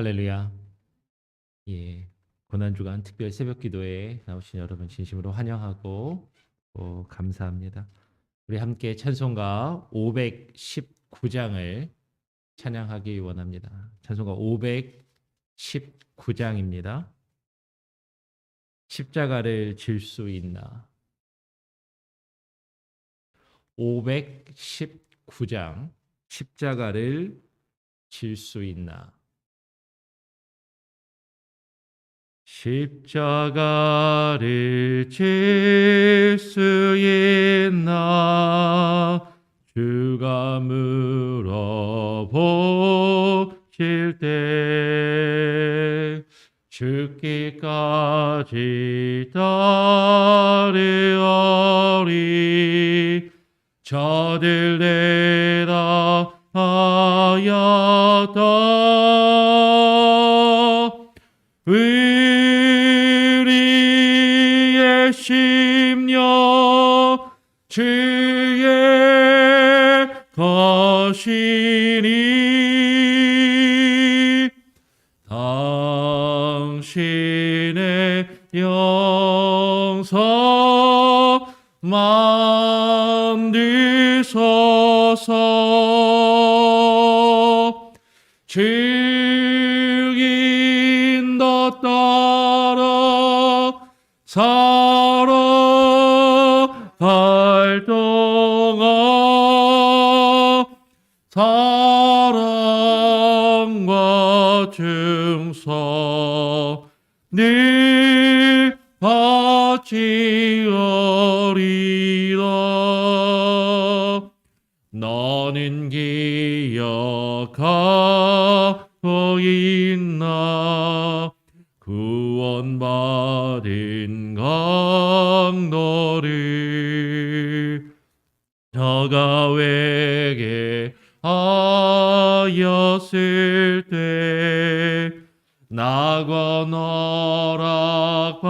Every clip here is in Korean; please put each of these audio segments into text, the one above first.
할렐루야. 예. 고난주간 특별 새벽 기도에 나오신 여러분 진심으로 환영하고 감사합니다. 우리 함께 찬송가 519장을 찬양하기 원합니다. 찬송가 519장입니다. 십자가를 질 수 있나. 519장 십자가를 질 수 있나. 십자가를 질 수 있나 주가 물어보실 때 죽기까지 따르오리 저들 대답하였다. 우리의 심령 주의 것이니 당신의 영성 만드소서. 증인도 따라 살아갈 동안 사랑과 충성 늘 바치오리라. 너는 기억하고 있나 구원받은 강도를 저가 회개하였을 때 나고 너락받았다.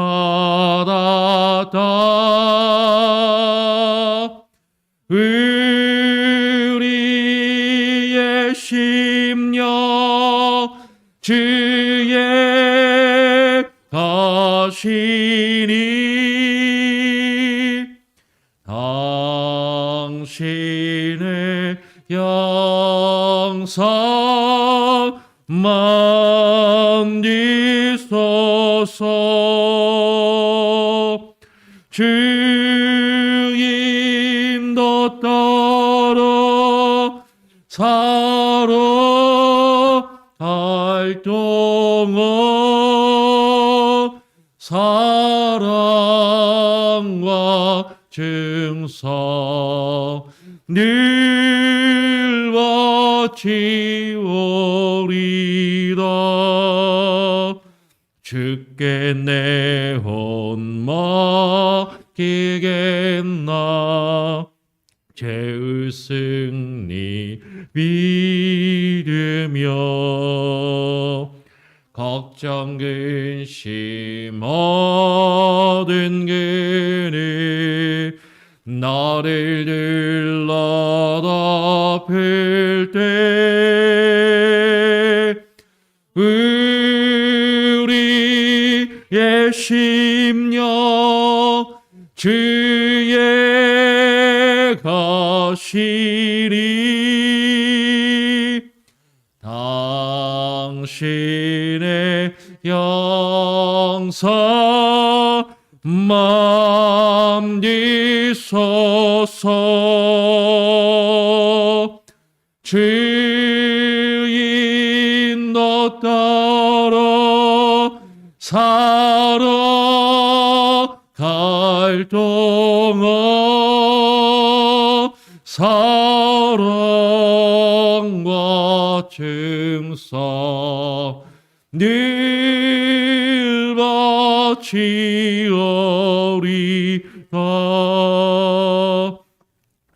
우리의 심령 주의 것이니 당신의 영성 만드소서. 주인도 따라 살아갈 동안 사랑과 충성 늘 바치오리라. 주께 내 혼 맡기겠나 죄의 승리 믿으며 걱정 근심 모든 그는 나를 들러다필 때 우리의 심령 주의 것이니 당신의 영성 만드소서. 주인도 따라 살아갈 동안 사랑과 충성 늘 바치오리라.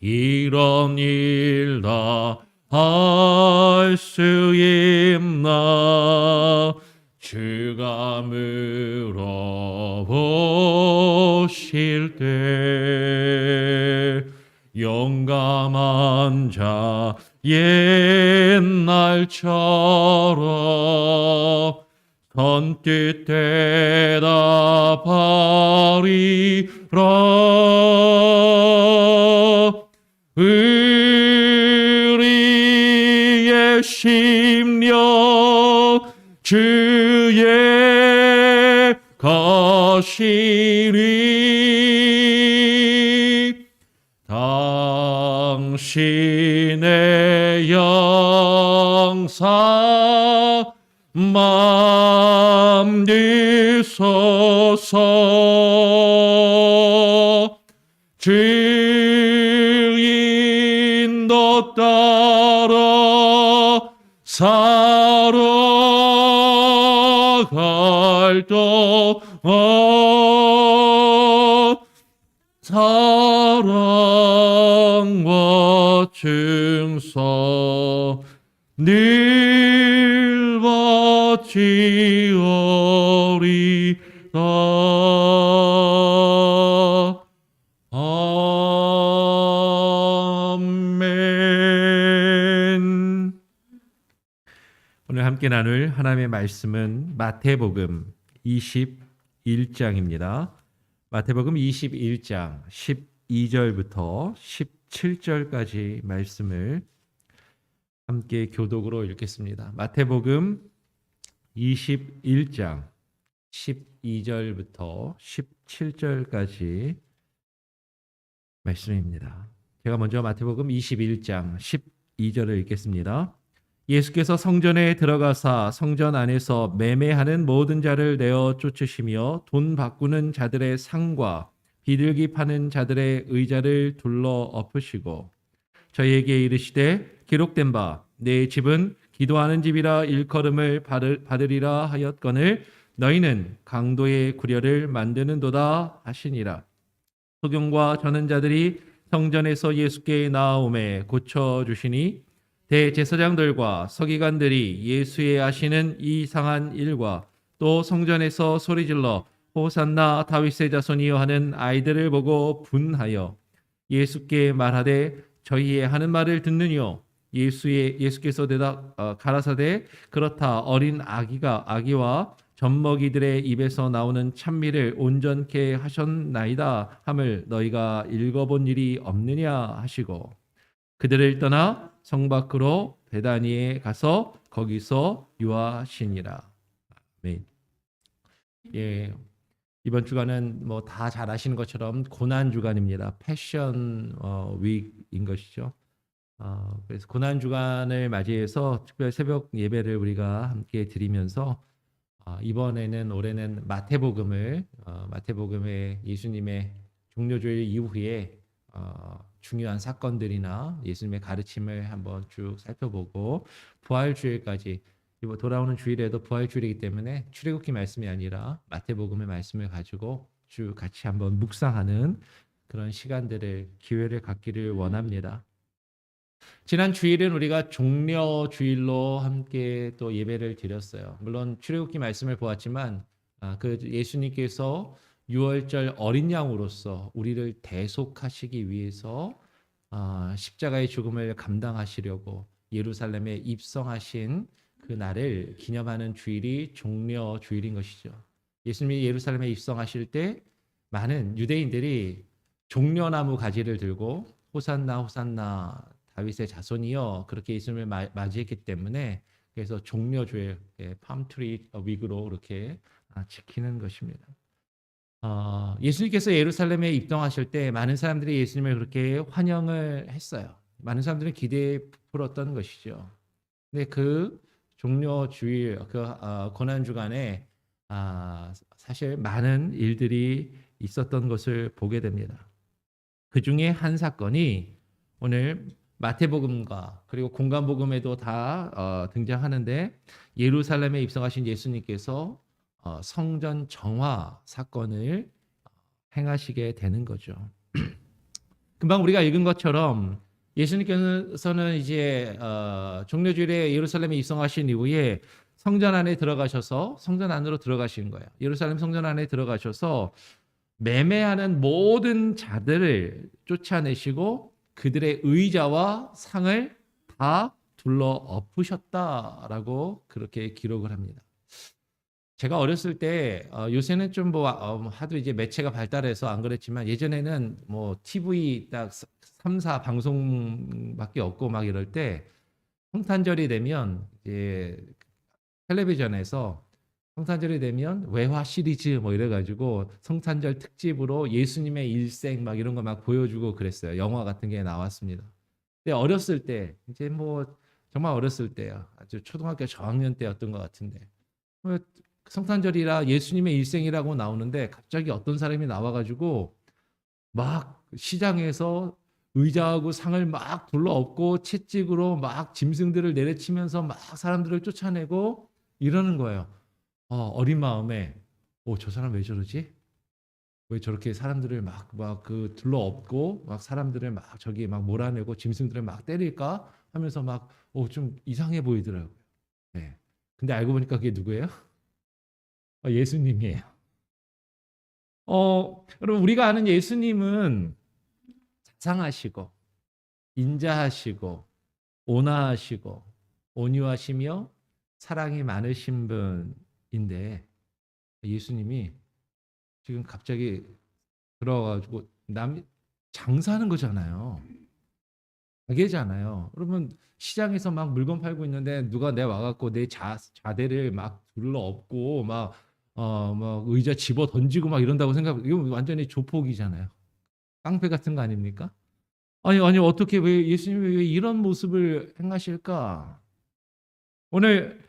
이런 일 다 할 수 있나 주가 물어보실 때 용감한 자 옛날처럼 함께 대답하리라. 의리의 심령 주의 것이리. 당신의 영사 맘드소서. 주인도 따라 살아갈 동안 사랑과 증서 늘 바치오리다. 아멘. 오늘 함께 나눌 하나님의 말씀은 마태복음 21장입니다. 마태복음 21장 12절부터 17절까지 말씀을 함께 교독으로 읽겠습니다. 마태복음 21장 12절부터 17절까지 말씀입니다. 제가 먼저 마태복음 21장 12절을 읽겠습니다. 예수께서 성전에 들어가사 성전 안에서 매매하는 모든 자를 내어 쫓으시며 돈 바꾸는 자들의 상과 비둘기 파는 자들의 의자를 둘러 엎으시고 저희에게 이르시되 기록된 바 내 집은 기도하는 집이라 일컬음을 받으리라 하였거늘 너희는 강도의 구려를 만드는도다 하시니라. 소경과 저는 자들이 성전에서 예수께 나아오매 고쳐주시니 대제사장들과 서기관들이 예수의 하시는 이상한 일과 또 성전에서 소리질러 호산나 다윗의 자손이여 하는 아이들을 보고 분하여 예수께 말하되 저희의 하는 말을 듣느뇨. 예수께서 가라사대 그렇다. 어린 아기와 젖먹이들의 입에서 나오는 찬미를 온전케 하셨나이다 함을 너희가 읽어본 일이 없느냐 하시고 그들을 떠나 성 밖으로 베다니에 가서 거기서 유하시니라. 아멘. 예, 이번 주간은 뭐 다 잘 아시는 것처럼 고난 주간입니다. 패션 위크인 것이죠. 그래서 고난 주간을 맞이해서 특별 새벽 예배를 우리가 함께 드리면서 이번에는 올해는 마태복음의 예수님의 종료주일 이후에 중요한 사건들이나 예수님의 가르침을 한번 쭉 살펴보고 부활주일까지 이번 돌아오는 주일에도 부활주일이기 때문에 출애굽기 말씀이 아니라 마태복음의 말씀을 가지고 쭉 같이 한번 묵상하는 그런 기회를 갖기를 원합니다. 지난 주일은 우리가 종려주일로 함께 또 예배를 드렸어요. 물론 출애굽기 말씀을 보았지만 그 예수님께서 유월절 어린 양으로서 우리를 대속하시기 위해서 십자가의 죽음을 감당하시려고 예루살렘에 입성하신 그 날을 기념하는 주일이 종려주일인 것이죠. 예수님이 예루살렘에 입성하실 때 많은 유대인들이 종려나무 가지를 들고 호산나 호산나 다윗의 자손이여 그렇게 예수님을 맞이했기 때문에 그래서 종려주일 팜트리 위그로 이렇게 지키는 것입니다. 예수님께서 예루살렘에 입성하실 때 많은 사람들이 예수님을 그렇게 환영을 했어요. 많은 사람들은 기대에 부풀었던 것이죠. 근데 그 종려주일, 고난 주간에 사실 많은 일들이 있었던 것을 보게 됩니다. 그 중에 한 사건이 오늘 마태복음과 그리고 공간복음에도 다 등장하는데 예루살렘에 입성하신 예수님께서 성전 정화 사건을 행하시게 되는 거죠. 금방 우리가 읽은 것처럼 예수님께서는 이제 종려주일에 예루살렘에 입성하신 이후에 성전 안에 들어가셔서 성전 안으로 들어가신 거예요. 예루살렘 성전 안에 들어가셔서 매매하는 모든 자들을 쫓아내시고 그들의 의자와 상을 다 둘러 엎으셨다라고 그렇게 기록을 합니다. 제가 어렸을 때 요새는 좀 뭐 하도 이제 매체가 발달해서 안 그랬지만 예전에는 뭐 TV 딱 3, 4 방송밖에 없고 막 이럴 때 성탄절이 되면 이제 텔레비전에서 성탄절이 되면 외화 시리즈 뭐 이래 가지고 성탄절 특집으로 예수님의 일생 막 이런 거 막 보여주고 그랬어요. 영화 같은 게 나왔습니다. 근데 어렸을 때 이제 뭐 정말 어렸을 때요. 아주 초등학교 저학년 때였던 것 같은데 뭐 성탄절이라 예수님의 일생이라고 나오는데 갑자기 어떤 사람이 나와 가지고 막 시장에서 의자하고 상을 막 둘러엎고 채찍으로 막 짐승들을 내려치면서 막 사람들을 쫓아내고 이러는 거예요. 어린 마음에 저 사람 왜 저러지? 왜 저렇게 사람들을 막 그 둘러엎고 막 사람들을 막 저기 막 몰아내고 짐승들을 막 때릴까 하면서 막 좀 이상해 보이더라고요. 네. 근데 알고 보니까 그게 누구예요? 예수님이에요. 여러분 우리가 아는 예수님은 자상하시고 인자하시고 온화하시고 온유하시며 사랑이 많으신 분인데 예수님이 지금 갑자기 들어가지고 남 장사하는 거잖아요. 가게잖아요. 여러분 시장에서 막 물건 팔고 있는데 누가 내 와갖고 내 자대를 막 둘러엎고 막 의자 집어 던지고 막 이런다고 이거 완전히 조폭이잖아요. 깡패 같은 거 아닙니까? 아니 어떻게 왜 예수님이 왜 이런 모습을 행하실까? 오늘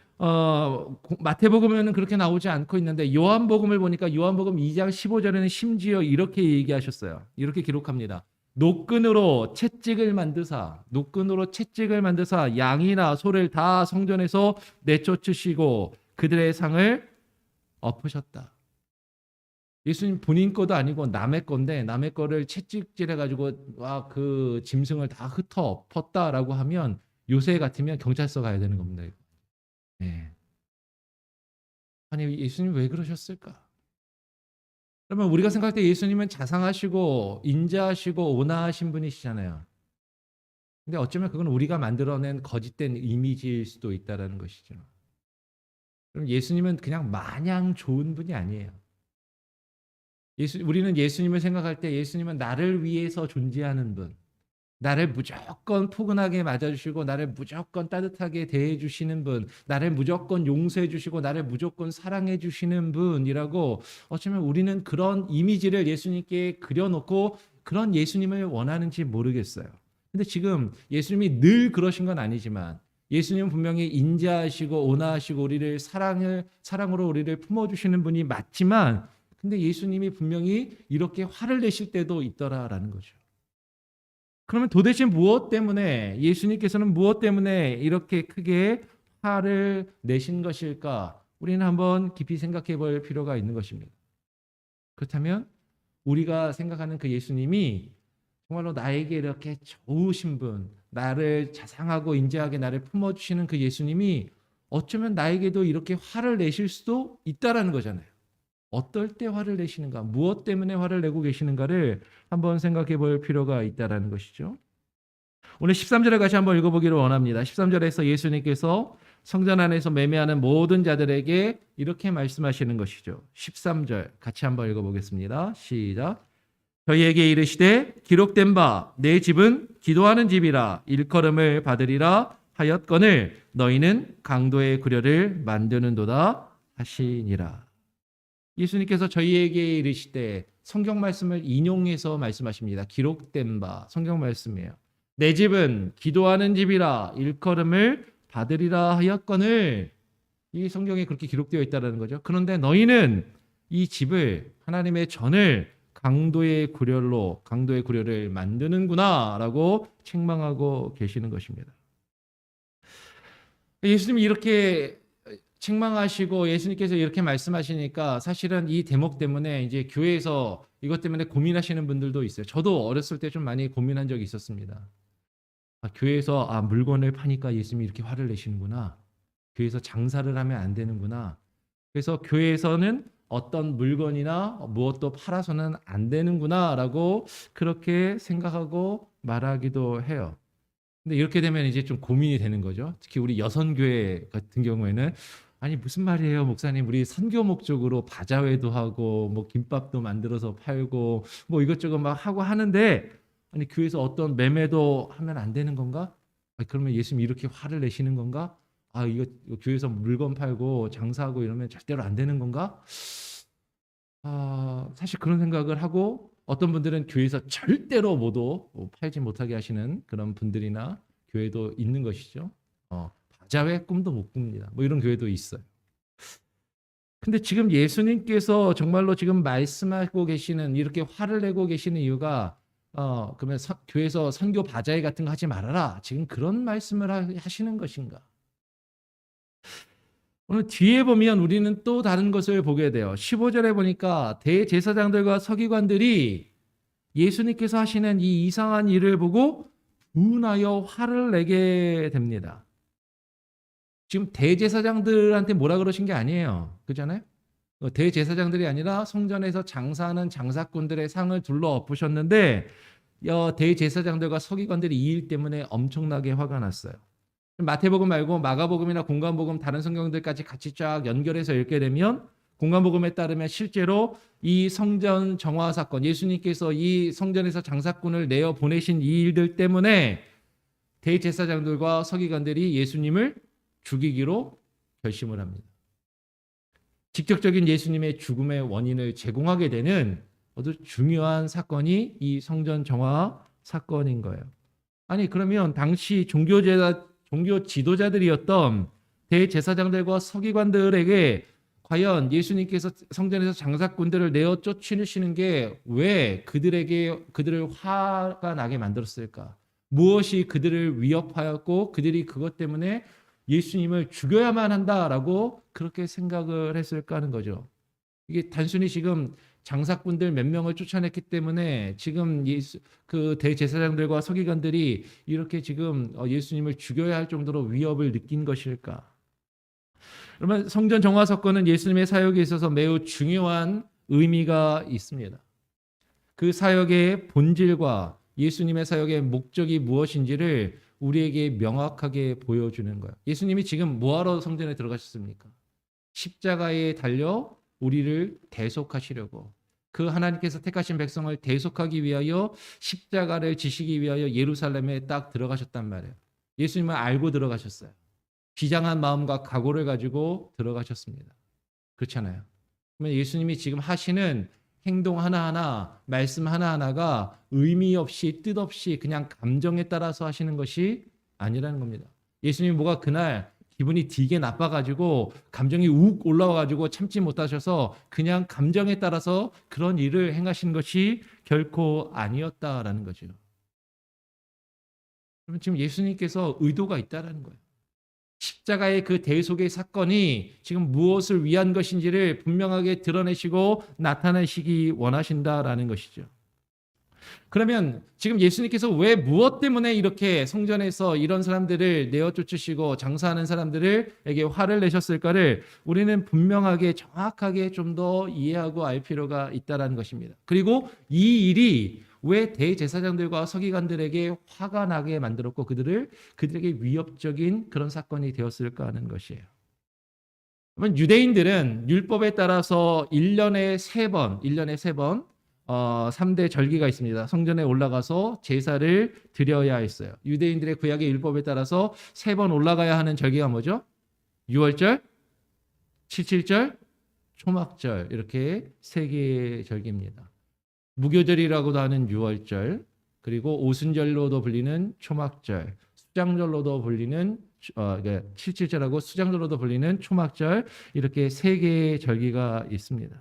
마태복음에는 그렇게 나오지 않고 있는데 요한복음을 보니까 요한복음 2장 15절에는 심지어 이렇게 얘기하셨어요. 이렇게 기록합니다. 노끈으로 채찍을 만드사 양이나 소를 다 성전에서 내쫓으시고 그들의 상을 엎으셨다. 예수님 본인 것도 아니고 남의 건데 남의 거를 채찍질해 가지고 그 짐승을 다 흩어 엎었다라고 하면 요새 같으면 경찰서 가야 되는 겁니다. 이거. 네. 아니 예수님 왜 그러셨을까? 그러면 우리가 생각할 때 예수님은 자상하시고 인자하시고 온화하신 분이시잖아요. 근데 어쩌면 그건 우리가 만들어낸 거짓된 이미지일 수도 있다라는 것이죠. 그럼 예수님은 그냥 마냥 좋은 분이 아니에요. 우리는 예수님을 생각할 때 예수님은 나를 위해서 존재하는 분, 나를 무조건 포근하게 맞아주시고 나를 무조건 따뜻하게 대해주시는 분, 나를 무조건 용서해주시고 나를 무조건 사랑해주시는 분이라고 어쩌면 우리는 그런 이미지를 예수님께 그려놓고 그런 예수님을 원하는지 모르겠어요. 근데 지금 예수님이 늘 그러신 건 아니지만 예수님은 분명히 인자하시고 온화하시고 우리를 사랑으로 우리를 품어주시는 분이 맞지만 근데 예수님이 분명히 이렇게 화를 내실 때도 있더라라는 거죠. 그러면 도대체 무엇 때문에 예수님께서는 무엇 때문에 이렇게 크게 화를 내신 것일까? 우리는 한번 깊이 생각해 볼 필요가 있는 것입니다. 그렇다면 우리가 생각하는 그 예수님이 정말로 나에게 이렇게 좋으신 분, 나를 자상하고 인자하게 나를 품어주시는 그 예수님이 어쩌면 나에게도 이렇게 화를 내실 수도 있다라는 거잖아요. 어떨 때 화를 내시는가, 무엇 때문에 화를 내고 계시는가를 한번 생각해 볼 필요가 있다라는 것이죠. 오늘 13절에 같이 한번 읽어보기를 원합니다. 13절에서 예수님께서 성전 안에서 매매하는 모든 자들에게 이렇게 말씀하시는 것이죠. 13절 같이 한번 읽어보겠습니다. 시작. 저희에게 이르시되 기록된 바 내 집은 기도하는 집이라 일컬음을 받으리라 하였거늘 너희는 강도의 구려를 만드는도다 하시니라. 예수님께서 저희에게 이르시되 성경 말씀을 인용해서 말씀하십니다. 기록된 바 성경 말씀이에요. 내 집은 기도하는 집이라 일컬음을 받으리라 하였거늘 이 성경에 그렇게 기록되어 있다는 거죠. 그런데 너희는 이 집을 하나님의 전을 강도의 구려를 만드는구나라고 책망하고 계시는 것입니다. 예수님이 이렇게 책망하시고 예수님께서 이렇게 말씀하시니까 사실은 이 대목 때문에 이제 교회에서 이것 때문에 고민하시는 분들도 있어요. 저도 어렸을 때 좀 많이 고민한 적이 있었습니다. 교회에서 물건을 파니까 예수님이 이렇게 화를 내시는구나. 교회에서 장사를 하면 안 되는구나. 그래서 교회에서는 어떤 물건이나 무엇도 팔아서는 안 되는구나라고 그렇게 생각하고 말하기도 해요. 근데 이렇게 되면 이제 좀 고민이 되는 거죠. 특히 우리 여선교회 같은 경우에는 아니 무슨 말이에요, 목사님? 우리 선교 목적으로 바자회도 하고 뭐 김밥도 만들어서 팔고 뭐 이것저것 막 하고 하는데 아니 교회에서 어떤 매매도 하면 안 되는 건가? 아니, 그러면 예수님 이렇게 화를 내시는 건가? 아 이거 교회에서 물건 팔고 장사하고 이러면 절대로 안 되는 건가? 사실 그런 생각을 하고 어떤 분들은 교회에서 절대로 모두 팔지 못하게 하시는 그런 분들이나 교회도 있는 것이죠. 바자회 꿈도 못 꿉니다. 뭐 이런 교회도 있어요. 근데 지금 예수님께서 정말로 지금 말씀하고 계시는 이렇게 화를 내고 계시는 이유가 그러면 교회에서 선교 바자회 같은 거 하지 말아라. 지금 그런 말씀을 하시는 것인가? 오늘 뒤에 보면 우리는 또 다른 것을 보게 돼요. 15절에 보니까 대제사장들과 서기관들이 예수님께서 하시는 이 이상한 일을 보고 분하여 화를 내게 됩니다. 지금 대제사장들한테 뭐라 그러신 게 아니에요. 그렇잖아요? 대제사장들이 아니라 성전에서 장사하는 장사꾼들의 상을 둘러 엎으셨는데 대제사장들과 서기관들이 이 일 때문에 엄청나게 화가 났어요. 마태복음 말고 마가복음이나 공관복음 다른 성경들까지 같이 쫙 연결해서 읽게 되면 공관복음에 따르면 실제로 이 성전 정화 사건, 예수님께서 이 성전에서 장사꾼을 내어 보내신 이 일들 때문에 대제사장들과 서기관들이 예수님을 죽이기로 결심을 합니다. 직접적인 예수님의 죽음의 원인을 제공하게 되는 아주 중요한 사건이 이 성전 정화 사건인 거예요. 아니 그러면 당시 종교 지도자들이었던 대제사장들과 서기관들에게 과연 예수님께서 성전에서 장사꾼들을 내어 쫓으시는 게 왜 그들을 화가 나게 만들었을까? 무엇이 그들을 위협하였고 그들이 그것 때문에 예수님을 죽여야만 한다라고 그렇게 생각을 했을까 하는 거죠. 이게 단순히 지금 장사꾼들 몇 명을 쫓아냈기 때문에 지금 그 대제사장들과 서기관들이 이렇게 지금 예수님을 죽여야 할 정도로 위협을 느낀 것일까? 그러면 성전 정화 사건은 예수님의 사역에 있어서 매우 중요한 의미가 있습니다. 그 사역의 본질과 예수님의 사역의 목적이 무엇인지를 우리에게 명확하게 보여주는 거예요. 예수님이 지금 뭐하러 성전에 들어가셨습니까? 십자가에 달려 우리를 대속하시려고, 그 하나님께서 택하신 백성을 대속하기 위하여 십자가를 지시기 위하여 예루살렘에 딱 들어가셨단 말이에요. 예수님은 알고 들어가셨어요. 비장한 마음과 각오를 가지고 들어가셨습니다. 그렇잖아요. 그러면 예수님이 지금 하시는 행동 하나하나, 말씀 하나하나가 의미 없이 뜻 없이 그냥 감정에 따라서 하시는 것이 아니라는 겁니다. 예수님이 뭐가 그날 기분이 되게 나빠가지고 감정이 욱 올라와가지고 참지 못하셔서 그냥 감정에 따라서 그런 일을 행하신 것이 결코 아니었다라는 거죠. 그러면 지금 예수님께서 의도가 있다라는 거예요. 십자가의 그 대속의 사건이 지금 무엇을 위한 것인지를 분명하게 드러내시고 나타내시기 원하신다라는 것이죠. 그러면 지금 예수님께서 왜 무엇 때문에 이렇게 성전에서 이런 사람들을 내어 쫓으시고 장사하는 사람들에게 화를 내셨을까를 우리는 분명하게 정확하게 좀 더 이해하고 알 필요가 있다는 것입니다. 그리고 이 일이 왜 대제사장들과 서기관들에게 화가 나게 만들었고 그들에게 위협적인 그런 사건이 되었을까 하는 것이에요. 그러면 유대인들은 율법에 따라서 1년에 3번 3대 절기가 있습니다. 성전에 올라가서 제사를 드려야 했어요. 유대인들의 구약의 율법에 따라서 3번 올라가야 하는 절기가 뭐죠? 유월절, 칠칠절, 초막절, 이렇게 3개의 절기입니다. 무교절이라고도 하는 유월절, 그리고 오순절로도 불리는 초막절, 수장절로도 불리는 칠칠절하고 수장절로도 불리는 초막절, 이렇게 3개의 절기가 있습니다.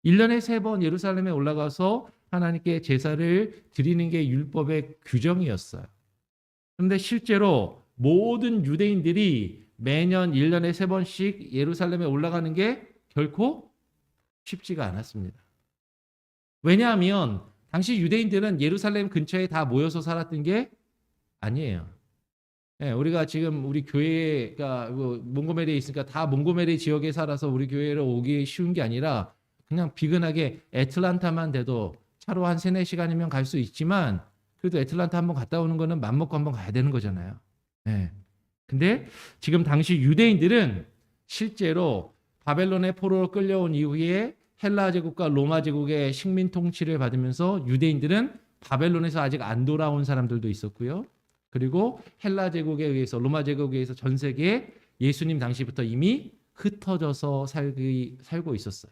1년에 3번 예루살렘에 올라가서 하나님께 제사를 드리는 게 율법의 규정이었어요. 그런데 실제로 모든 유대인들이 매년 1년에 3번씩 예루살렘에 올라가는 게 결코 쉽지가 않았습니다. 왜냐하면 당시 유대인들은 예루살렘 근처에 다 모여서 살았던 게 아니에요. 우리가 지금 우리 교회가 몽고메리에 있으니까 다 몽고메리 지역에 살아서 우리 교회로 오기 쉬운 게 아니라 그냥 비근하게 애틀란타만 돼도 차로 한 3-4시간이면 갈 수 있지만 그래도 애틀란타 한번 갔다 오는 거는 맘먹고 한번 가야 되는 거잖아요. 근데 지금 당시 유대인들은 실제로 바벨론의 포로로 끌려온 이후에 헬라 제국과 로마 제국의 식민 통치를 받으면서 유대인들은 바벨론에서 아직 안 돌아온 사람들도 있었고요. 그리고 헬라 제국에 의해서 로마 제국에 의해서 전 세계에 예수님 당시부터 이미 흩어져서 살고 있었어요.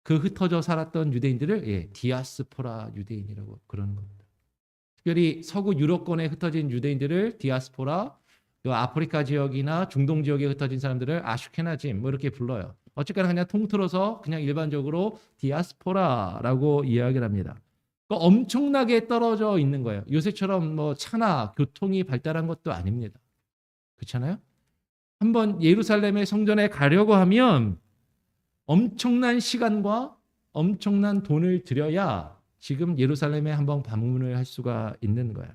그 흩어져 살았던 유대인들을 디아스포라 유대인이라고 그러는 겁니다. 특별히 서구 유럽권에 흩어진 유대인들을 디아스포라, 또 아프리카 지역이나 중동 지역에 흩어진 사람들을 아슈케나짐 뭐 이렇게 불러요. 어쨌거나 그냥 통틀어서 그냥 일반적으로 디아스포라라고 이야기를 합니다. 그러니까 엄청나게 떨어져 있는 거예요. 요새처럼 뭐 차나 교통이 발달한 것도 아닙니다. 그렇잖아요? 한번 예루살렘의 성전에 가려고 하면 엄청난 시간과 엄청난 돈을 들여야 지금 예루살렘에 한번 방문을 할 수가 있는 거예요.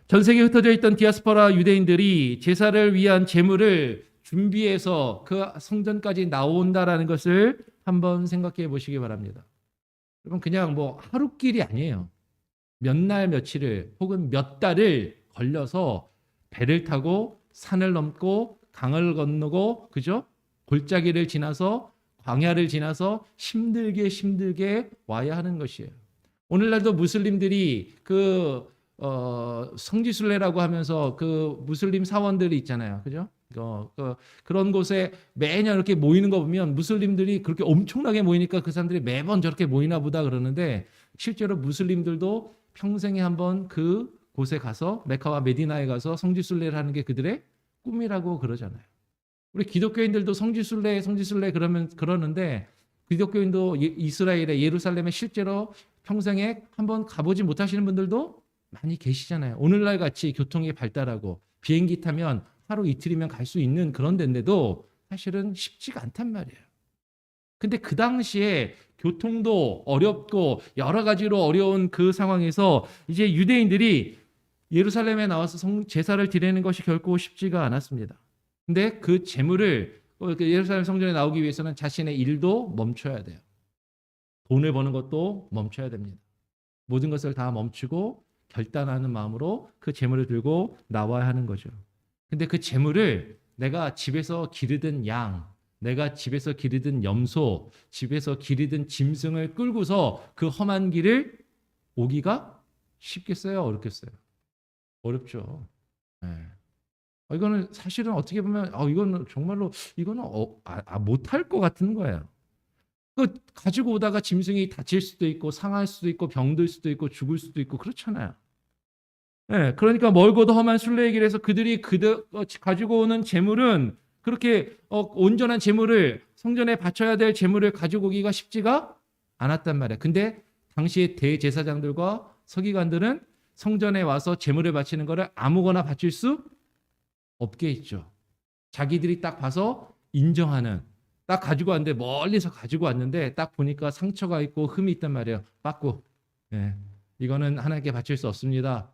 전 세계에 흩어져 있던 디아스포라 유대인들이 제사를 위한 제물을 준비해서 그 성전까지 나온다라는 것을 한번 생각해 보시기 바랍니다. 여러분 그냥 뭐 하루길이 아니에요. 몇 날 며칠을 혹은 몇 달을 걸려서 배를 타고 산을 넘고 강을 건너고 그죠? 골짜기를 지나서 광야를 지나서 힘들게 와야 하는 것이에요. 오늘날도 무슬림들이 성지순례라고 하면서 그 무슬림 사원들이 있잖아요. 그죠? 그런 곳에 매년 이렇게 모이는 거 보면 무슬림들이 그렇게 엄청나게 모이니까 그 사람들이 매번 저렇게 모이나 보다 그러는데 실제로 무슬림들도 평생에 한번 그 곳에 가서 메카와 메디나에 가서 성지순례를 하는 게 그들의 꿈이라고 그러잖아요. 우리 기독교인들도 성지순례 그러는데 기독교인도 이스라엘에 예루살렘에 실제로 평생에 한번 가보지 못하시는 분들도 많이 계시잖아요. 오늘날 같이 교통이 발달하고 비행기 타면 하루 이틀이면 갈 수 있는 그런 데인데도 사실은 쉽지가 않단 말이에요. 근데 그 당시에 교통도 어렵고 여러 가지로 어려운 그 상황에서 이제 유대인들이 예루살렘에 나와서 제사를 드리는 것이 결코 쉽지가 않았습니다. 근데 그 제물을 예루살렘 성전에 나오기 위해서는 자신의 일도 멈춰야 돼요. 돈을 버는 것도 멈춰야 됩니다. 모든 것을 다 멈추고 결단하는 마음으로 그 제물을 들고 나와야 하는 거죠. 근데 그 제물을 내가 집에서 기르던 양, 내가 집에서 기르던 염소, 집에서 기르던 짐승을 끌고서 그 험한 길을 오기가 쉽겠어요? 어렵겠어요? 어렵죠. 네. 이거는 사실은 어떻게 보면 이거는 정말로 이거는 못할 것 같은 거예요. 그 가지고 오다가 짐승이 다칠 수도 있고 상할 수도 있고 병들 수도 있고 죽을 수도 있고 그렇잖아요. 네, 그러니까 멀고도 험한 순례의 길에서 그들이 가지고 오는 제물은 그렇게 온전한 제물을 성전에 바쳐야 될 제물을 가지고 오기가 쉽지가 않았단 말이에요. 근데 당시의 대제사장들과 서기관들은 성전에 와서 제물을 바치는 것을 아무거나 바칠 수 없게 했죠. 자기들이 딱 봐서 인정하는, 딱 가지고 왔는데 멀리서 가지고 왔는데 딱 보니까 상처가 있고 흠이 있단 말이에요. 빠꾸. 네, 이거는 하나님께 바칠 수 없습니다.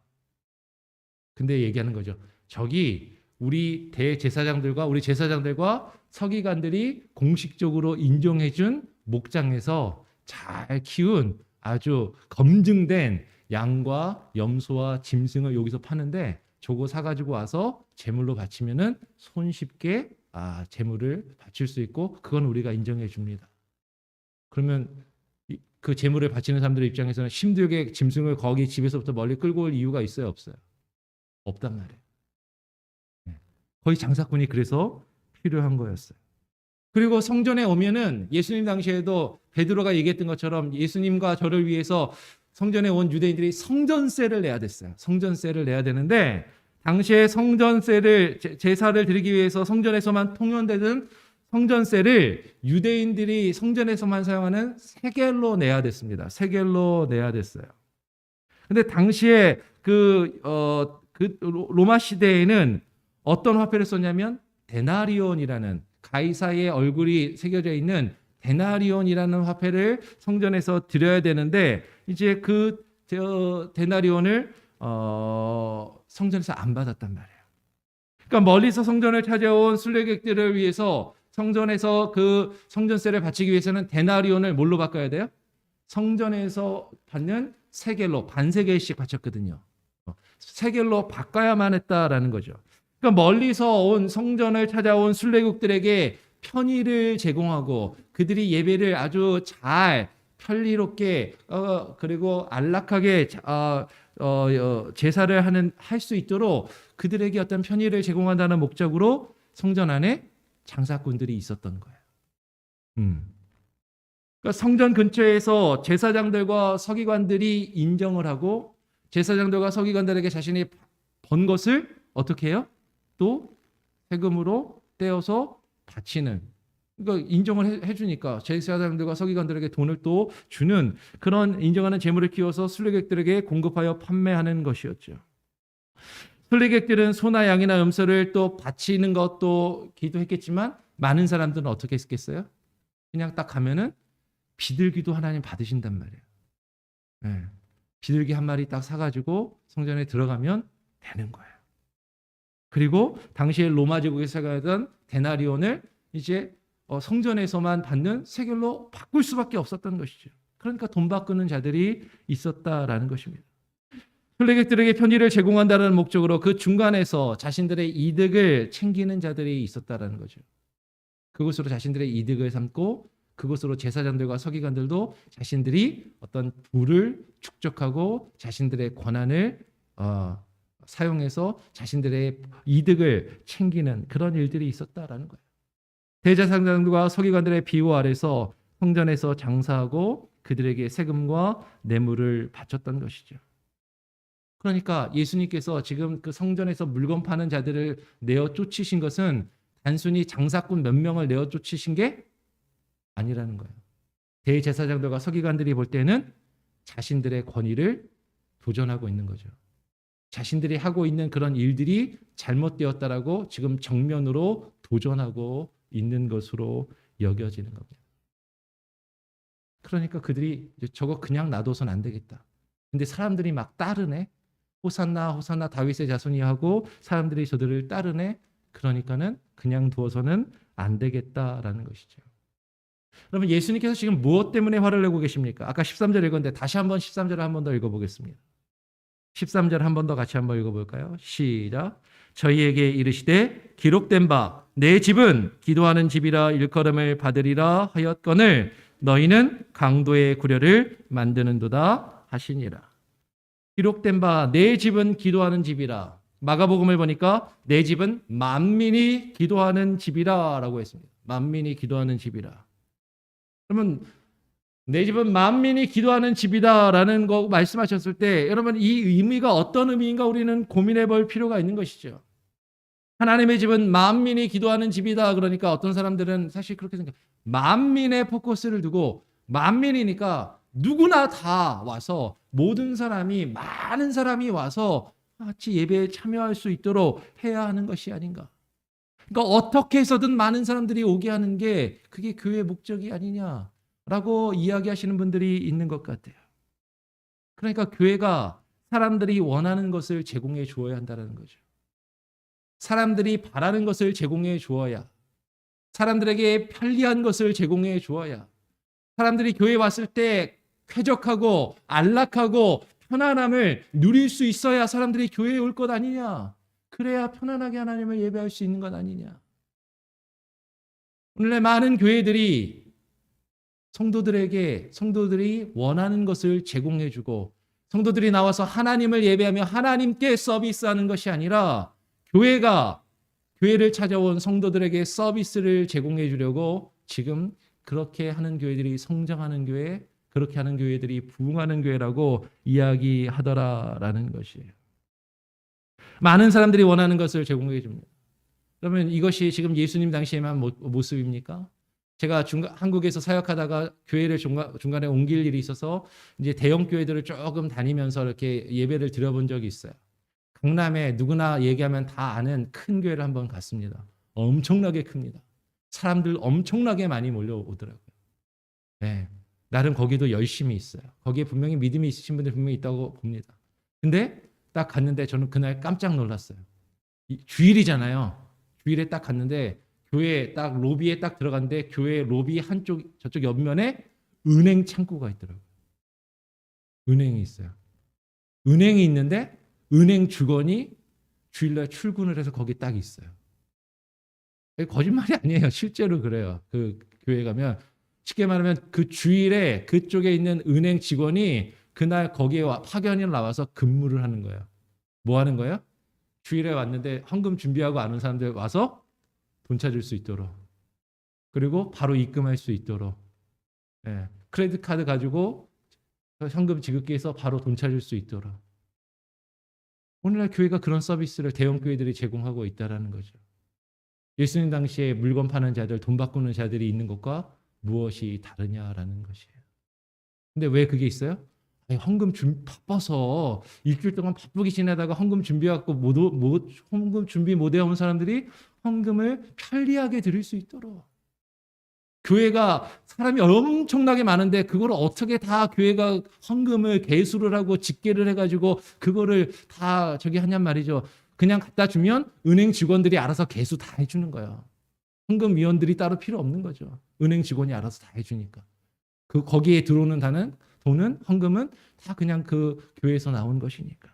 근데 얘기하는 거죠. 저기 우리 대제사장들과 우리 제사장들과 서기관들이 공식적으로 인정해준 목장에서 잘 키운 아주 검증된 양과 염소와 짐승을 여기서 파는데 저거 사가지고 와서 제물로 바치면은 손쉽게 제물을 바칠 수 있고 그건 우리가 인정해 줍니다. 그러면 그 제물을 바치는 사람들의 입장에서는 힘들게 짐승을 거기 집에서부터 멀리 끌고 올 이유가 있어요, 없어요? 없단 말이에요. 거의 장사꾼이 그래서 필요한 거였어요. 그리고 성전에 오면은 예수님 당시에도 베드로가 얘기했던 것처럼 예수님과 저를 위해서 성전에 온 유대인들이 성전세를 내야 됐어요. 성전세를 내야 되는데 당시에 성전세를 제사를 드리기 위해서 성전에서만 통용되는 성전세를 유대인들이 성전에서만 사용하는 세겔로 내야 됐습니다. 세겔로 내야 됐어요. 근데 당시에 그 로마 시대에는 어떤 화폐를 썼냐면 데나리온이라는 가이사의 얼굴이 새겨져 있는 데나리온이라는 화폐를 성전에서 드려야 되는데 이제 그 데나리온을 성전에서 안 받았단 말이에요. 그러니까 멀리서 성전을 찾아온 순례객들을 위해서 성전에서 그 성전세를 바치기 위해서는 데나리온을 뭘로 바꿔야 돼요? 성전에서 받는 세겔로 반세겔씩 바쳤거든요. 세겔로 바꿔야만 했다라는 거죠. 그러니까 멀리서 온 성전을 찾아온 순례국들에게 편의를 제공하고 그들이 예배를 아주 잘 편리롭게 그리고 안락하게 제사를 할 수 있도록 그들에게 어떤 편의를 제공한다는 목적으로 성전 안에 장사꾼들이 있었던 거예요. 그러니까 성전 근처에서 제사장들과 서기관들이 인정을 하고 제사장들과 서기관들에게 자신이 번 것을 어떻게 해요? 또 세금으로 떼어서 바치는, 그러니까 인정을 해주니까 제사장들과 서기관들에게 돈을 또 주는 그런 인정하는 재물을 키워서 순례객들에게 공급하여 판매하는 것이었죠. 순례객들은 소나 양이나 음소를 또 바치는 것도 기도했겠지만 많은 사람들은 어떻게 했겠어요? 그냥 딱 가면은 비둘기도 하나님 받으신단 말이에요. 네. 비둘기 한 마리 딱 사가지고 성전에 들어가면 되는 거예요. 그리고 당시에 로마 제국에서 생활하던 데나리온을 이제 성전에서만 받는 세겔로 바꿀 수밖에 없었던 것이죠. 그러니까 돈 바꾸는 자들이 있었다라는 것입니다. 순례객들에게 편의를 제공한다는 목적으로 그 중간에서 자신들의 이득을 챙기는 자들이 있었다라는 거죠. 그것으로 자신들의 이득을 삼고 그것으로 제사장들과 서기관들도 자신들이 어떤 부를 축적하고 자신들의 권한을 사용해서 자신들의 이득을 챙기는 그런 일들이 있었다라는 거예요. 대제사장들과 서기관들의 비호 아래서 성전에서 장사하고 그들에게 세금과 뇌물을 바쳤던 것이죠. 그러니까 예수님께서 지금 그 성전에서 물건 파는 자들을 내어 쫓으신 것은 단순히 장사꾼 몇 명을 내어 쫓으신 게 아니라는 거예요. 대제사장들과 서기관들이 볼 때는 자신들의 권위를 도전하고 있는 거죠. 자신들이 하고 있는 그런 일들이 잘못되었다라고 지금 정면으로 도전하고 있는 것으로 여겨지는 겁니다. 그러니까 그들이 저거 그냥 놔둬선 안 되겠다. 근데 사람들이 막 따르네. 호산나 호산나 다윗의 자손이 하고 사람들이 저들을 따르네. 그러니까는 그냥 두어서는 안 되겠다라는 것이죠. 그러면 예수님께서 지금 무엇 때문에 화를 내고 계십니까? 아까 13절 읽었는데 다시 한번 13절을 한 번 더 읽어보겠습니다. 13절 한 번 더 같이 한번 읽어볼까요? 시작. 저희에게 이르시되 기록된 바 내 집은 기도하는 집이라 일컬음을 받으리라 하였거늘 너희는 강도의 구려를 만드는도다 하시니라. 기록된 바 내 집은 기도하는 집이라. 마가복음을 보니까 내 집은 만민이 기도하는 집이라 라고 했습니다. 만민이 기도하는 집이라. 그러면 내 집은 만민이 기도하는 집이다라는 거 말씀하셨을 때 여러분 이 의미가 어떤 의미인가 우리는 고민해 볼 필요가 있는 것이죠. 하나님의 집은 만민이 기도하는 집이다. 그러니까 어떤 사람들은 사실 그렇게 생각해요. 만민의 포커스를 두고 만민이니까 누구나 다 와서 모든 사람이 많은 사람이 와서 같이 예배에 참여할 수 있도록 해야 하는 것이 아닌가. 그러니까 어떻게 해서든 많은 사람들이 오게 하는 게 그게 교회의 목적이 아니냐라고 이야기하시는 분들이 있는 것 같아요. 그러니까 교회가 사람들이 원하는 것을 제공해 주어야 한다는 거죠. 사람들이 바라는 것을 제공해 주어야, 사람들에게 편리한 것을 제공해 주어야, 사람들이 교회에 왔을 때 쾌적하고 안락하고 편안함을 누릴 수 있어야 사람들이 교회에 올 것 아니냐. 그래야 편안하게 하나님을 예배할 수 있는 것 아니냐. 오늘날 많은 교회들이 성도들이 원하는 것을 제공해 주고 성도들이 나와서 하나님을 예배하며 하나님께 서비스하는 것이 아니라 교회가 교회를 찾아온 성도들에게 서비스를 제공해 주려고 지금 그렇게 하는 교회들이 성장하는 교회, 그렇게 하는 교회들이 부흥하는 교회라고 이야기하더라라는 것이에요. 많은 사람들이 원하는 것을 제공해 줍니다. 그러면 이것이 지금 예수님 당시에만 모습입니까? 제가 한국에서 사역하다가 교회를 중간에 옮길 일이 있어서 이제 대형 교회들을 조금 다니면서 이렇게 예배를 드려본 적이 있어요. 강남에 누구나 얘기하면 다 아는 큰 교회를 한번 갔습니다. 엄청나게 큽니다. 사람들 엄청나게 많이 몰려오더라고요. 네, 나름 거기도 열심히 있어요. 거기에 분명히 믿음이 있으신 분들 분명히 있다고 봅니다. 근데 딱 갔는데 저는 그날 깜짝 놀랐어요. 주일이잖아요. 주일에 딱 갔는데 교회 딱 로비에 딱 들어갔는데 교회 로비 한쪽 저쪽 옆면에 은행 창구가 있더라고요. 은행이 있어요. 은행이 있는데 은행 직원이 주일날 출근을 해서 거기 딱 있어요. 거짓말이 아니에요. 실제로 그래요. 그 교회 가면 쉽게 말하면 그 주일에 그쪽에 있는 은행 직원이 그날 거기에 파견이 나와서 근무를 하는 거예요. 뭐 하는 거예요? 주일에 왔는데 헌금 준비하고 아는 사람들 와서 돈 찾을 수 있도록, 그리고 바로 입금할 수 있도록, 예, 크레딧 카드 가지고 현금 지급기에서 바로 돈 찾을 수 있도록. 오늘날 교회가 그런 서비스를 대형 교회들이 제공하고 있다라는 거죠. 예수님 당시에 물건 파는 자들, 돈 바꾸는 자들이 있는 것과 무엇이 다르냐라는 것이에요. 근데 왜 그게 있어요? 아니, 바빠서 일주일 동안 바쁘게 지내다가 헌금 준비해갖고 헌금 준비 못 해온 사람들이 헌금을 편리하게 드릴 수 있도록. 교회가 사람이 엄청나게 많은데 그걸 어떻게 다 교회가 헌금을 계수를 하고 집계를 해가지고 그거를 다 저기 하냔 말이죠. 그냥 갖다 주면 은행 직원들이 알아서 계수 다 해주는 거예요. 헌금위원들이 따로 필요 없는 거죠. 은행 직원이 알아서 다 해주니까. 거기에 들어오는 돈은 헌금은 다 그냥 그 교회에서 나온 것이니까.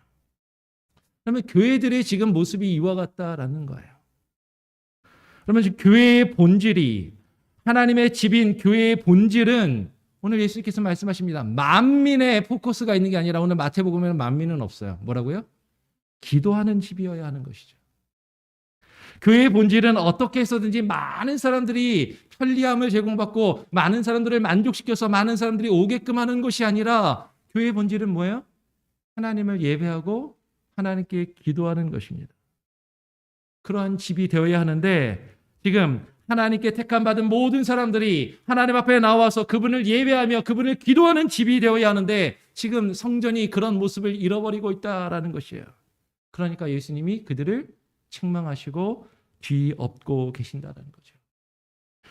그러면 교회들의 지금 모습이 이와 같다라는 거예요. 그러면 지금 교회의 본질이, 하나님의 집인 교회의 본질은 오늘 예수님께서 말씀하십니다. 만민의 포커스가 있는 게 아니라 오늘 마태복음에는 만민은 없어요. 뭐라고요? 기도하는 집이어야 하는 것이죠. 교회의 본질은 어떻게 해서든지 많은 사람들이 편리함을 제공받고 많은 사람들을 만족시켜서 많은 사람들이 오게끔 하는 것이 아니라 교회의 본질은 뭐예요? 하나님을 예배하고 하나님께 기도하는 것입니다. 그러한 집이 되어야 하는데 지금 하나님께 택함받은 모든 사람들이 하나님 앞에 나와서 그분을 예배하며 그분을 기도하는 집이 되어야 하는데 지금 성전이 그런 모습을 잃어버리고 있다라는 것이에요. 그러니까 예수님이 그들을 책망하시고 뒤엎고 계신다는 거죠.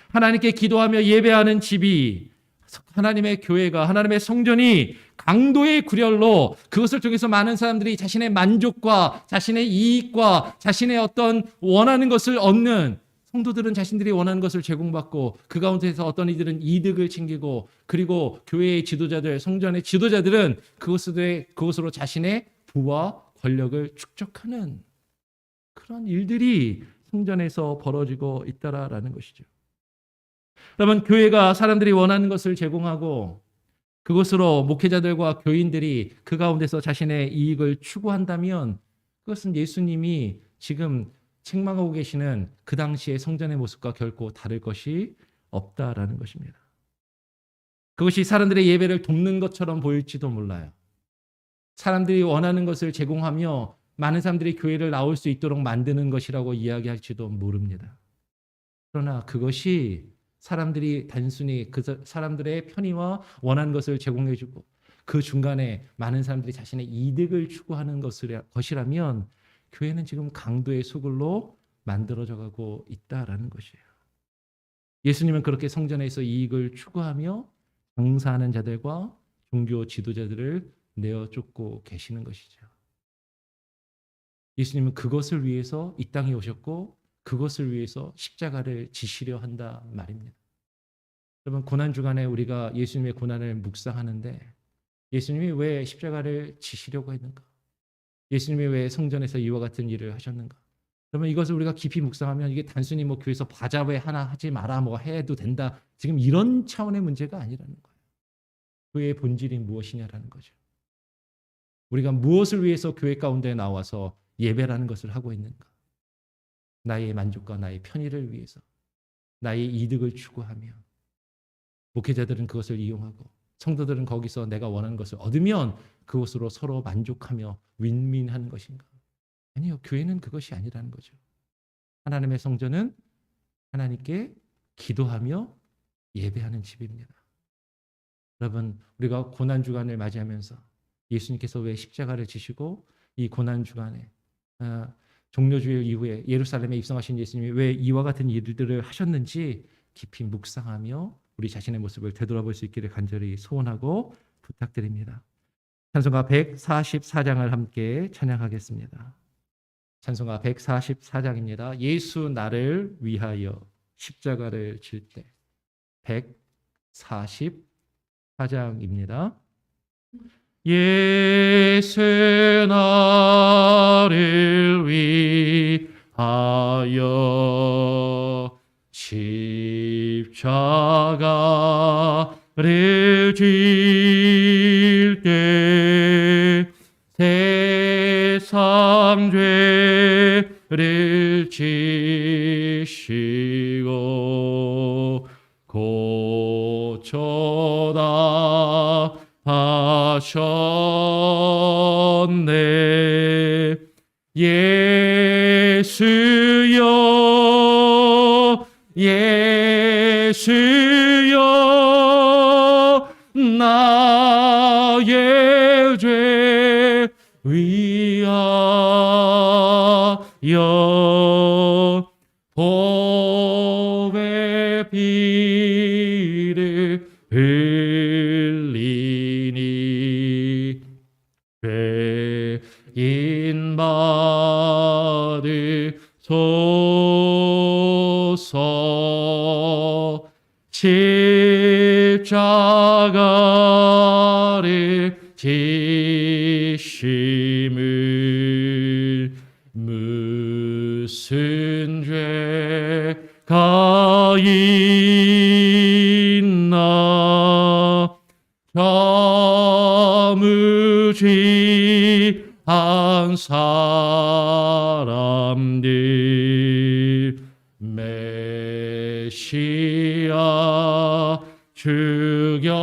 하나님께 기도하며 예배하는 집이, 하나님의 교회가, 하나님의 성전이 강도의 구렬로 그것을 통해서 많은 사람들이 자신의 만족과 자신의 이익과 자신의 어떤 원하는 것을 얻는, 성도들은 자신들이 원하는 것을 제공받고 그 가운데서 어떤 이들은 이득을 챙기고, 그리고 교회의 지도자들, 성전의 지도자들은 그것으로 자신의 부와 권력을 축적하는 그런 일들이 성전에서 벌어지고 있다라는 것이죠. 그러면 교회가 사람들이 원하는 것을 제공하고 그것으로 목회자들과 교인들이 그 가운데서 자신의 이익을 추구한다면 그것은 예수님이 지금 책망하고 계시는 그 당시의 성전의 모습과 결코 다를 것이 없다라는 것입니다. 그것이 사람들의 예배를 돕는 것처럼 보일지도 몰라요. 사람들이 원하는 것을 제공하며 많은 사람들이 교회를 나올 수 있도록 만드는 것이라고 이야기할지도 모릅니다. 그러나 그것이 사람들이 단순히 그 사람들의 편의와 원하는 것을 제공해주고 그 중간에 많은 사람들이 자신의 이득을 추구하는 것이라면 교회는 지금 강도의 수굴로 만들어져 가고 있다라는 것이에요. 예수님은 그렇게 성전에서 이익을 추구하며 장사하는 자들과 종교 지도자들을 내어 쫓고 계시는 것이죠. 예수님은 그것을 위해서 이 땅에 오셨고 그것을 위해서 십자가를 지시려 한다 말입니다. 여러분, 고난주간에 우리가 예수님의 고난을 묵상하는데 예수님이 왜 십자가를 지시려고 했는가? 예수님이 왜 성전에서 이와 같은 일을 하셨는가? 그러면 이것을 우리가 깊이 묵상하면 이게 단순히 뭐 교회에서 바자회 하나 하지 마라, 뭐 해도 된다, 지금 이런 차원의 문제가 아니라는 거예요. 교회의 본질이 무엇이냐라는 거죠. 우리가 무엇을 위해서 교회 가운데 나와서 예배라는 것을 하고 있는가? 나의 만족과 나의 편의를 위해서, 나의 이득을 추구하며, 목회자들은 그것을 이용하고 성도들은 거기서 내가 원하는 것을 얻으면 그것으로 서로 만족하며 윈윈하는 것인가? 아니요, 교회는 그것이 아니라는 거죠. 하나님의 성전은 하나님께 기도하며 예배하는 집입니다. 여러분, 우리가 고난주간을 맞이하면서 예수님께서 왜 십자가를 지시고 이 고난주간에 종려주일 이후에 예루살렘에 입성하신 예수님이 왜 이와 같은 일들을 하셨는지 깊이 묵상하며 우리 자신의 모습을 되돌아볼 수 있기를 간절히 소원하고 부탁드립니다. 찬송가 144장을 함께 찬양하겠습니다. 찬송가 144장입니다. 예수 나를 위하여 십자가를 질 때. 144장입니다. 예수 나를 위하여 십자가를 질 때 세상 죄를 지시고 고쳐다 하셨네. 예수여 예수여 나의 죄 위하여 보배 피를 흘리니 죄인 받으소서. 십자가를 지심을 무슨 죄가 있나. 무지한 사람들 메시아 죽였네.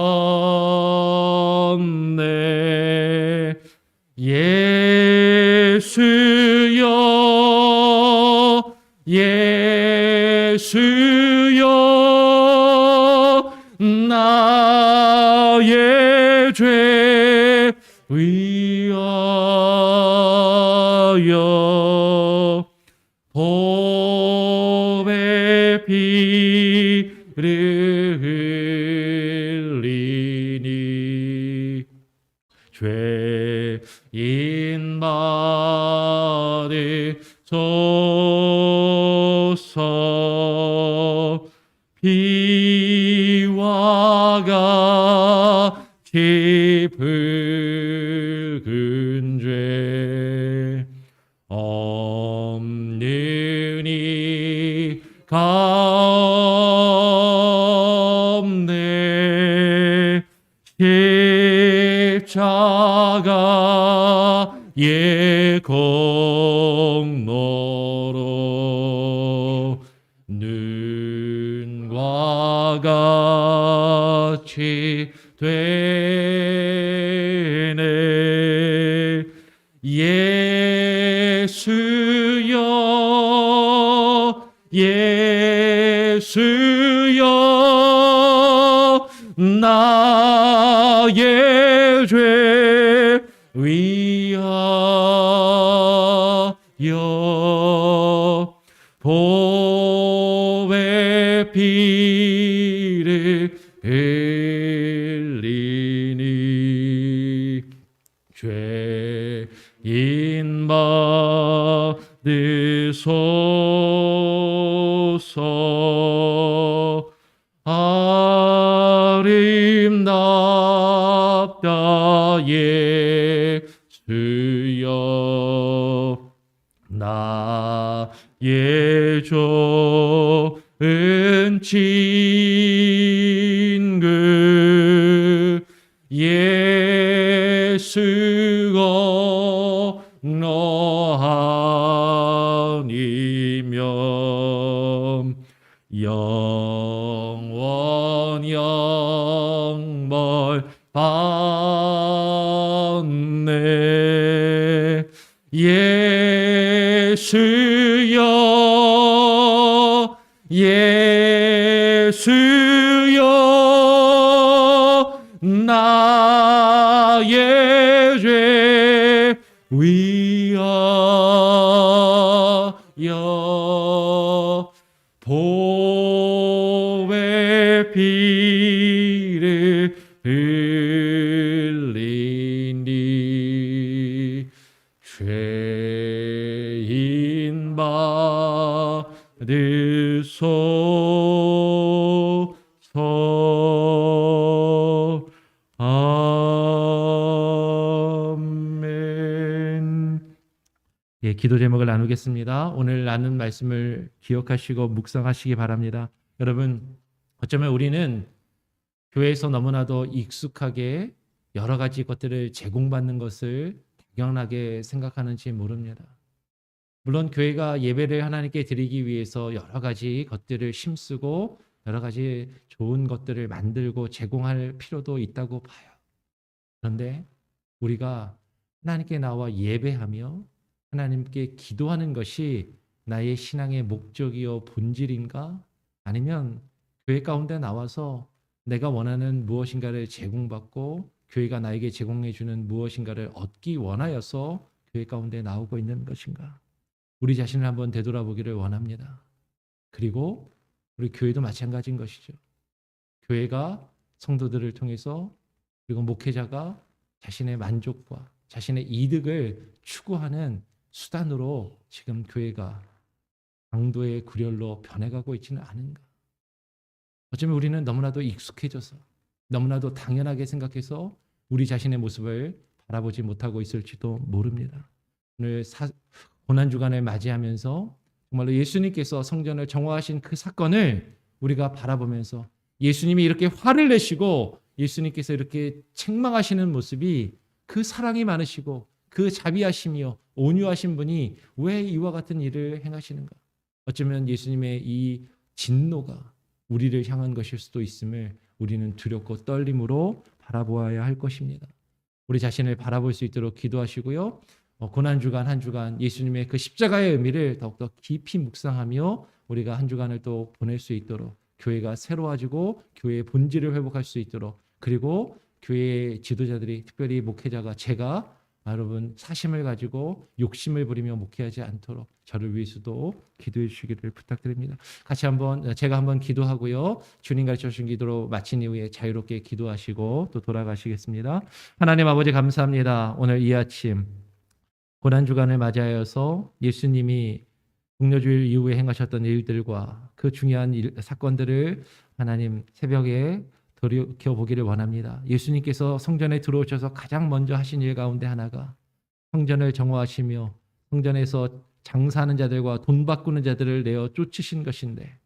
예수여 예수여 나의 죄 위하여 보배 피를 흘리니 죄인 받으소서. 피와 같이 붉은 죄 없는 이가 없네. 십자가의 공로로 눈과 같이 되네. 예수여 예수여 나의 죄 위하여 보배 피를 흘리니 죄인 받으소서. 아름답다 예수여 나의 좋은 친구 예수가 너 아니면 영원 영벌 받네. 예수여 예수여 나의 죄 위하여 보배 피를 흘리니 죄인 받으소서. 아멘. 예, 기도 제목을 나누겠습니다. 오늘 나눈 말씀을 기억하시고 묵상하시기 바랍니다. 여러분, 어쩌면 우리는 교회에서 너무나도 익숙하게 여러 가지 것들을 제공받는 것을 당연하게 생각하는지 모릅니다. 물론 교회가 예배를 하나님께 드리기 위해서 여러 가지 것들을 힘쓰고 여러 가지 좋은 것들을 만들고 제공할 필요도 있다고 봐요. 그런데 우리가 하나님께 나와 예배하며 하나님께 기도하는 것이 나의 신앙의 목적이요 본질인가? 아니면 교회 가운데 나와서 내가 원하는 무엇인가를 제공받고 교회가 나에게 제공해 주는 무엇인가를 얻기 원하여서 교회 가운데 나오고 있는 것인가? 우리 자신을 한번 되돌아보기를 원합니다. 그리고 우리 교회도 마찬가지인 것이죠. 교회가 성도들을 통해서 그리고 목회자가 자신의 만족과 자신의 이득을 추구하는 수단으로 지금 교회가 강도의 구렬로 변해가고 있지는 않은가? 어쩌면 우리는 너무나도 익숙해져서 너무나도 당연하게 생각해서 우리 자신의 모습을 바라보지 못하고 있을지도 모릅니다. 오늘 고난주간을 맞이하면서 정말로 예수님께서 성전을 정화하신 그 사건을 우리가 바라보면서 예수님이 이렇게 화를 내시고 예수님께서 이렇게 책망하시는 모습이 그 사랑이 많으시고 그 자비하시며 온유하신 분이 왜 이와 같은 일을 행하시는가? 어쩌면 예수님의 이 진노가 우리를 향한 것일 수도 있음을 우리는 두렵고 떨림으로 바라보아야 할 것입니다. 우리 자신을 바라볼 수 있도록 기도하시고요. 고난주간 한 주간 예수님의 그 십자가의 의미를 더욱더 깊이 묵상하며 우리가 한 주간을 또 보낼 수 있도록 교회가 새로워지고 교회의 본질을 회복할 수 있도록 그리고 교회의 지도자들이 특별히 목회자가 제가 여러분 사심을 가지고 욕심을 부리며 목회하지 않도록 저를 위해서도 기도해 주시기를 부탁드립니다. 같이 제가 한번 기도하고요. 주님 가르쳐 주신 기도로 마친 이후에 자유롭게 기도하시고 또 돌아가시겠습니다. 하나님 아버지 감사합니다. 오늘 이 아침 고난주간을 맞이하여서 예수님이 국료주일 이후에 행하셨던 일들과 그 중요한 사건들을 하나님 새벽에 돌이켜보기를 원합니다. 예수님께서 성전에 들어오셔서 가장 먼저 하신 일 가운데 하나가 성전을 정화하시며 성전에서 장사하는 자들과 돈 바꾸는 자들을 내어 쫓으신 것인데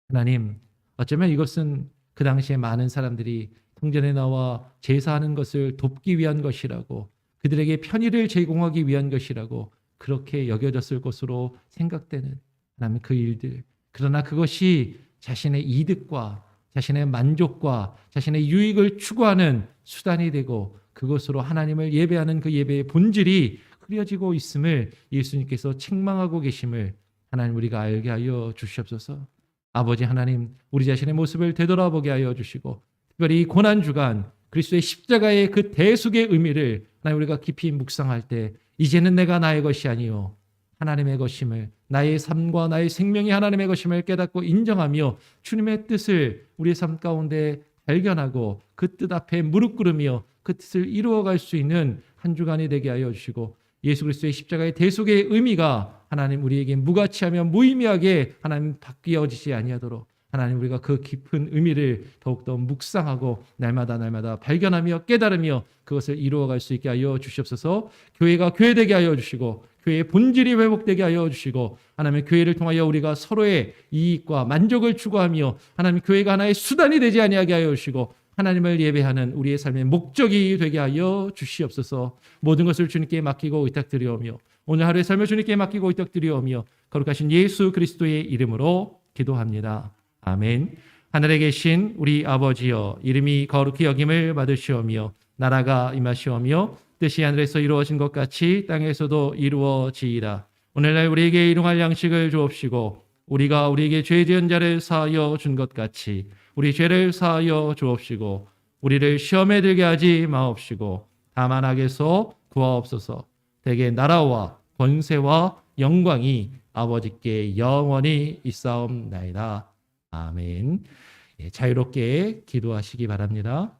하나님 어쩌면 이것은 그 당시에 많은 사람들이 성전에 나와 제사하는 것을 돕기 위한 것이라고 그들에게 편의를 제공하기 위한 것이라고 그렇게 여겨졌을 것으로 생각되는 하나님 그 일들 그러나 그것이 자신의 이득과 자신의 만족과 자신의 유익을 추구하는 수단이 되고 그것으로 하나님을 예배하는 그 예배의 본질이 흐려지고 있음을 예수님께서 책망하고 계심을 하나님 우리가 알게 하여 주시옵소서. 아버지 하나님 우리 자신의 모습을 되돌아보게 하여 주시고 특별히 이 고난주간 그리스도의 십자가의 그 대속의 의미를 하나님 우리가 깊이 묵상할 때 이제는 내가 나의 것이 아니요 하나님의 것임을 나의 삶과 나의 생명이 하나님의 것임을 깨닫고 인정하며 주님의 뜻을 우리의 삶 가운데 발견하고 그 뜻 앞에 무릎 꿇으며 그 뜻을 이루어갈 수 있는 한 주간이 되게 하여 주시고 예수 그리스도의 십자가의 대속의 의미가 하나님 우리에게 무가치하며 무의미하게 하나님 바뀌어지지 아니하도록 하나님 우리가 그 깊은 의미를 더욱더 묵상하고 날마다 발견하며 깨달으며 그것을 이루어갈 수 있게 하여 주시옵소서. 교회가 교회되게 하여 주시고 교회의 본질이 회복되게 하여 주시고 하나님의 교회를 통하여 우리가 서로의 이익과 만족을 추구하며 하나님 교회가 하나의 수단이 되지 아니하게 하여 주시고 하나님을 예배하는 우리의 삶의 목적이 되게 하여 주시옵소서. 모든 것을 주님께 맡기고 의탁드리오며 오늘 하루의 삶을 주님께 맡기고 의탁드리오며 거룩하신 예수 그리스도의 이름으로 기도합니다. 아멘. 하늘에 계신 우리 아버지여 이름이 거룩히 여김을 받으시오며 나라가 임하시오며 뜻이 하늘에서 이루어진 것 같이 땅에서도 이루어지이다. 오늘날 우리에게 일용할 양식을 주옵시고 우리가 우리에게 죄 지은 자를 사하여 준 것 같이 우리 죄를 사하여 주옵시고 우리를 시험에 들게 하지 마옵시고 다만 악에서 구하옵소서. 대개 나라와 권세와 영광이 아버지께 영원히 있사옵나이다. 아멘. 자유롭게 기도하시기 바랍니다.